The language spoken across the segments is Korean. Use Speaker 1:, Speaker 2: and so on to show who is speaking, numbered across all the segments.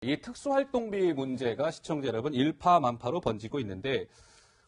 Speaker 1: 이 특수활동비 문제가 시청자 여러분 일파만파로 번지고 있는데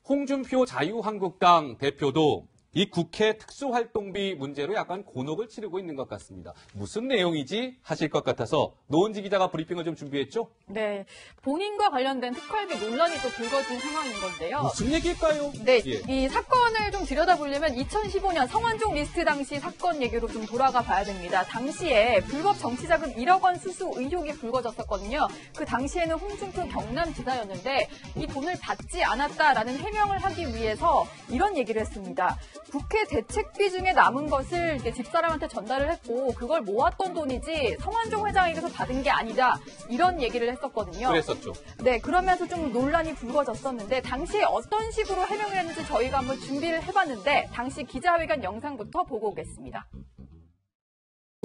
Speaker 1: 홍준표 자유한국당 대표도 이 국회 특수활동비 문제로 약간 곤혹을 치르고 있는 것 같습니다. 무슨 내용이지 하실 것 같아서 노은지 기자가 브리핑을 좀 준비했죠?
Speaker 2: 네, 본인과 관련된 특활비 논란이 또 불거진 상황인 건데요.
Speaker 1: 무슨 얘기일까요?
Speaker 2: 네,
Speaker 1: 예.
Speaker 2: 이 사건을 좀 들여다보려면 2015년 성완종 리스트 당시 사건 얘기로 좀 돌아가 봐야 됩니다. 당시에 불법 정치자금 1억 원 수수 의혹이 불거졌었거든요. 그 당시에는 홍준표 경남지사였는데 이 돈을 받지 않았다라는 해명을 하기 위해서 이런 얘기를 했습니다. 국회 대책비 중에 남은 것을 이렇게 집사람한테 전달을 했고 그걸 모았던 돈이지 성완종 회장에게서 받은 게 아니다. 이런 얘기를 했었거든요.
Speaker 1: 그랬었죠.
Speaker 2: 네, 그러면서 좀 논란이 불거졌었는데 당시에 어떤 식으로 해명을 했는지 저희가 한번 준비를 해봤는데 당시 기자회견 영상부터 보고 오겠습니다.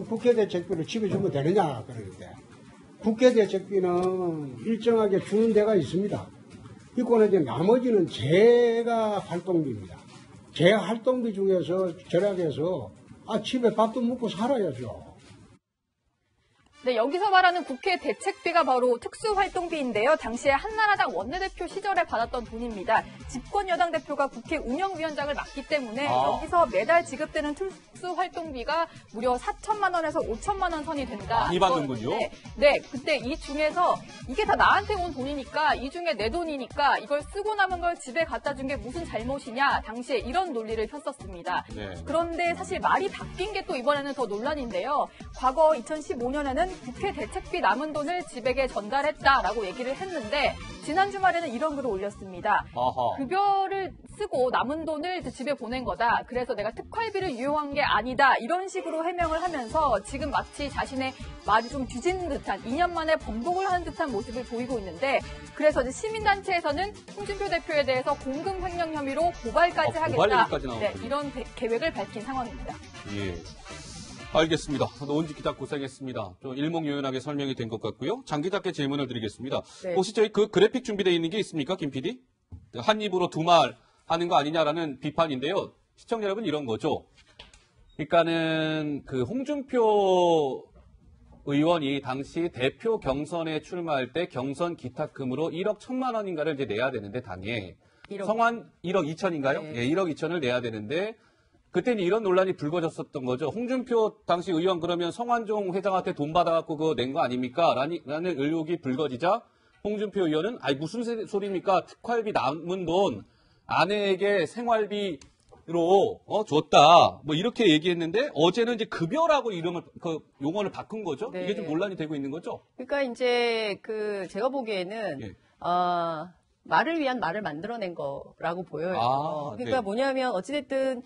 Speaker 3: 국회 대책비를 집에 주면 되느냐 그러는데 국회 대책비는 일정하게 주는 데가 있습니다. 있고는 이제 나머지는 제가 활동비입니다. 제 활동비 중에서 절약해서 집에 밥도 먹고 살아야죠.
Speaker 2: 네, 여기서 말하는 국회 대책비가 바로 특수활동비인데요. 당시에 한나라당 원내대표 시절에 받았던 돈입니다. 집권 여당 대표가 국회 운영위원장을 맡기 때문에 여기서 매달 지급되는 특수활동비가 무려 4천만 원에서 5천만 원 선이 된다.
Speaker 1: 많이 받는군요.
Speaker 2: 네, 그때 이 중에서 이게 다 나한테 온 돈이니까 이 중에 내 돈이니까 이걸 쓰고 남은 걸 집에 갖다 준 게 무슨 잘못이냐. 당시에 이런 논리를 폈었습니다.
Speaker 1: 네.
Speaker 2: 그런데 사실 말이 바뀐 게 또 이번에는 더 논란인데요. 과거 2015년에는 국회 대책비 남은 돈을 집에게 전달했다라고 얘기를 했는데 지난 주말에는 이런 글을 올렸습니다.
Speaker 1: 아하.
Speaker 2: 급여를 쓰고 남은 돈을 집에 보낸 거다. 그래서 내가 특활비를 유용한 게 아니다. 이런 식으로 해명을 하면서 지금 마치 자신의 말이 좀 뒤집는 듯한 2년 만에 번복을 하는 듯한 모습을 보이고 있는데 그래서 이제 시민단체에서는 홍준표 대표에 대해서 공금 횡령 혐의로 고발까지 하겠다.
Speaker 1: 고발까지 나오고.
Speaker 2: 네, 이런 계획을 밝힌 상황입니다.
Speaker 1: 예. 알겠습니다. 노은지 기자 고생했습니다. 좀 일목요연하게 설명이 된 것 같고요. 장 기자께 질문을 드리겠습니다.
Speaker 2: 네.
Speaker 1: 혹시 저희 그 그래픽 준비되어 있는 게 있습니까, 김 PD? 한 입으로 두 말 하는 거 아니냐라는 비판인데요. 시청자 여러분 이런 거죠. 그러니까는 그 홍준표 의원이 당시 대표 경선에 출마할 때 경선 기탁금으로 1억 1천만 원인가를 이제 내야 되는데 당에 1억 2천인가요?
Speaker 2: 네.
Speaker 1: 예, 1억 2천을 내야 되는데 그때는 이런 논란이 불거졌었던 거죠. 홍준표 당시 의원 그러면 성완종 회장한테 돈 받아갖고 그거 낸 거 아닙니까? 라는 의혹이 불거지자 홍준표 의원은 무슨 소리입니까? 특활비 남은 돈 아내에게 생활비로 줬다. 뭐 이렇게 얘기했는데 어제는 이제 급여라고 이름을 용어를 바꾼 거죠.
Speaker 2: 네.
Speaker 1: 이게 좀 논란이 되고 있는 거죠.
Speaker 4: 그러니까 이제 제가 보기에는
Speaker 1: 예.
Speaker 4: 말을 위한 말을 만들어낸 거라고 보여요. 그러니까
Speaker 1: 네.
Speaker 4: 뭐냐면 어찌됐든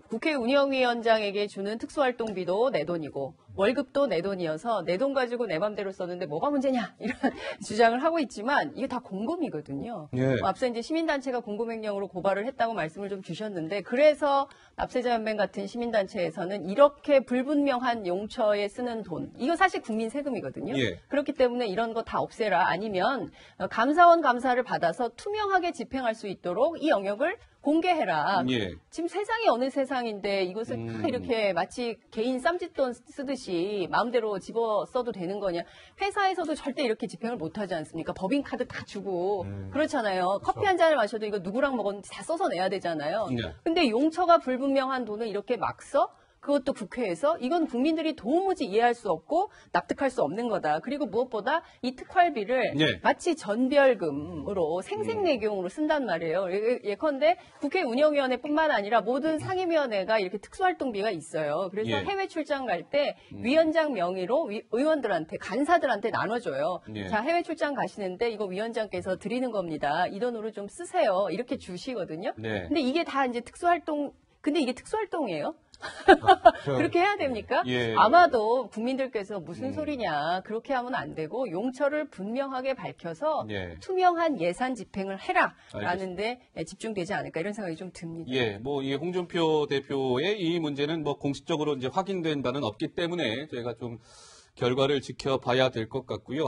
Speaker 4: 국회 운영위원장에게 주는 특수활동비도 내 돈이고 월급도 내 돈이어서 내 돈 가지고 내 맘대로 썼는데 뭐가 문제냐 이런 주장을 하고 있지만 이게 다 공금이거든요.
Speaker 1: 예.
Speaker 4: 앞서 이제 시민단체가 공금횡령으로 고발을 했다고 말씀을 좀 주셨는데 그래서 납세자연맹 같은 시민단체에서는 이렇게 불분명한 용처에 쓰는 돈 이거 사실 국민 세금이거든요.
Speaker 1: 예.
Speaker 4: 그렇기 때문에 이런 거 다 없애라 아니면 감사원 감사를 받아서 투명하게 집행할 수 있도록 이 영역을 공개해라.
Speaker 1: 예.
Speaker 4: 지금 세상이 어느 세상인데 이것을 다 이렇게 마치 개인 쌈짓돈 쓰듯이 마음대로 집어 써도 되는 거냐. 회사에서도 절대 이렇게 집행을 못 하지 않습니까? 법인카드 다 주고 그렇잖아요. 커피 한 잔을 마셔도 이거 누구랑 먹었는지 다 써서 내야 되잖아요.
Speaker 1: 네.
Speaker 4: 근데 용처가 불분명한 돈을 이렇게 막 써? 그것도 국회에서 이건 국민들이 도무지 이해할 수 없고 납득할 수 없는 거다. 그리고 무엇보다 이 특활비를
Speaker 1: 네.
Speaker 4: 마치 전별금으로 생색내경으로 쓴단 말이에요. 예컨대 국회 운영위원회뿐만 아니라 모든 상임위원회가 이렇게 특수활동비가 있어요. 그래서
Speaker 1: 예.
Speaker 4: 해외 출장 갈 때 위원장 명의로 의원들한테 간사들한테 나눠줘요.
Speaker 1: 예.
Speaker 4: 자 해외 출장 가시는데 이거 위원장께서 드리는 겁니다. 이 돈으로 좀 쓰세요. 이렇게 주시거든요.
Speaker 1: 네.
Speaker 4: 근데 이게 다 이제 특수활동. 근데 이게 특수활동이에요? 그렇게 해야 됩니까?
Speaker 1: 예.
Speaker 4: 아마도 국민들께서 무슨 소리냐 그렇게 하면 안 되고 용처를 분명하게 밝혀서
Speaker 1: 예.
Speaker 4: 투명한 예산 집행을 해라라는
Speaker 1: 알겠습니다.
Speaker 4: 데 집중되지 않을까 이런 생각이 좀 듭니다.
Speaker 1: 예, 뭐, 이 홍준표 대표의 이 문제는 뭐 공식적으로 이제 확인된 바는 없기 때문에 저희가 좀 결과를 지켜봐야 될 것 같고요.